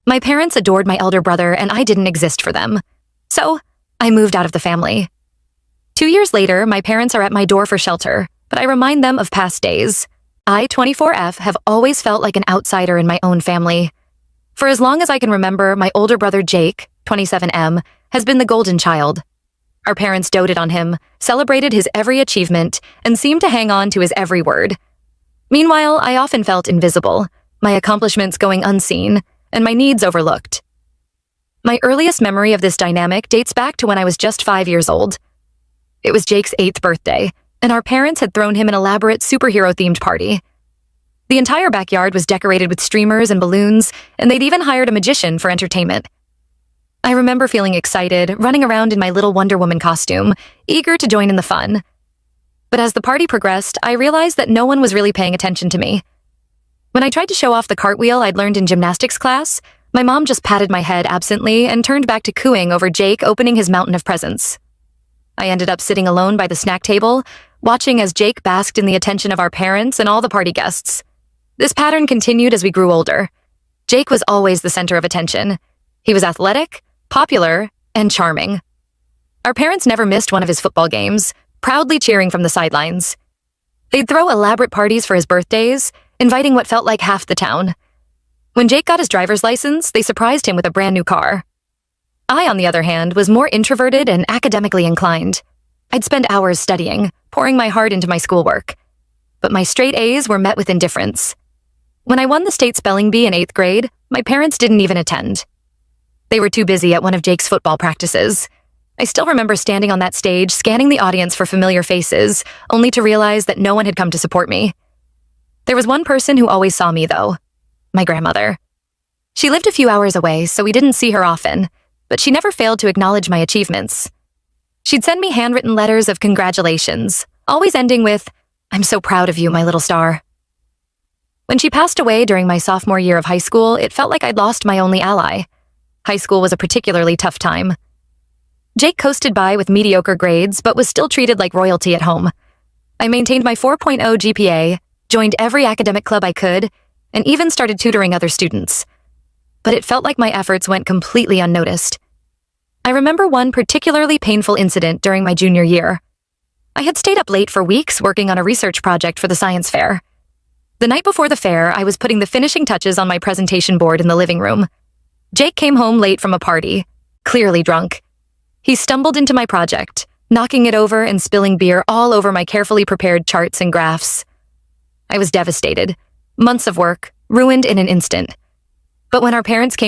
My parents adored my elder brother and I didn't exist for them. So, I moved out of the family. 2 years later, my parents are at my door for shelter, but I remind them of past days. I, 24F, have always felt like an outsider in my own family. For as long as I can remember, my older brother Jake, 27M, has been the golden child. Our parents doted on him, celebrated his every achievement, and seemed to hang on to his every word. Meanwhile, I often felt invisible, my accomplishments going unseen, and my needs overlooked. My earliest memory of this dynamic dates back to when I was just 5 years old. It was Jake's 8th birthday, and our parents had thrown him an elaborate superhero-themed party. The entire backyard was decorated with streamers and balloons, and they'd even hired a magician for entertainment. I remember feeling excited, running around in my little Wonder Woman costume, eager to join in the fun. But as the party progressed, I realized that no one was really paying attention to me. When I tried to show off the cartwheel I'd learned in gymnastics class, my mom just patted my head absently and turned back to cooing over Jake opening his mountain of presents. I ended up sitting alone by the snack table, watching as Jake basked in the attention of our parents and all the party guests. This pattern continued as we grew older. Jake was always the center of attention. He was athletic, popular, and charming. Our parents never missed one of his football games, proudly cheering from the sidelines. They'd throw elaborate parties for his birthdays, inviting what felt like half the town. When Jake got his driver's license, they surprised him with a brand new car. I, on the other hand, was more introverted and academically inclined. I'd spend hours studying, pouring my heart into my schoolwork. But my straight A's were met with indifference. When I won the state spelling bee in 8th grade, my parents didn't even attend. They were too busy at one of Jake's football practices. I still remember standing on that stage, scanning the audience for familiar faces, only to realize that no one had come to support me. There was one person who always saw me, though. My grandmother. She lived a few hours away, so we didn't see her often, but she never failed to acknowledge my achievements. She'd send me handwritten letters of congratulations, always ending with, "I'm so proud of you, my little star." When she passed away during my sophomore year of high school, it felt like I'd lost my only ally. High school was a particularly tough time. Jake coasted by with mediocre grades, but was still treated like royalty at home. I maintained my 4.0 GPA, joined every academic club I could, and even started tutoring other students. But it felt like my efforts went completely unnoticed. I remember one particularly painful incident during my junior year. I had stayed up late for weeks working on a research project for the science fair. The night before the fair, I was putting the finishing touches on my presentation board in the living room. Jake came home late from a party, clearly drunk. He stumbled into my project, knocking it over and spilling beer all over my carefully prepared charts and graphs. I was devastated. Months of work, ruined in an instant. But when our parents came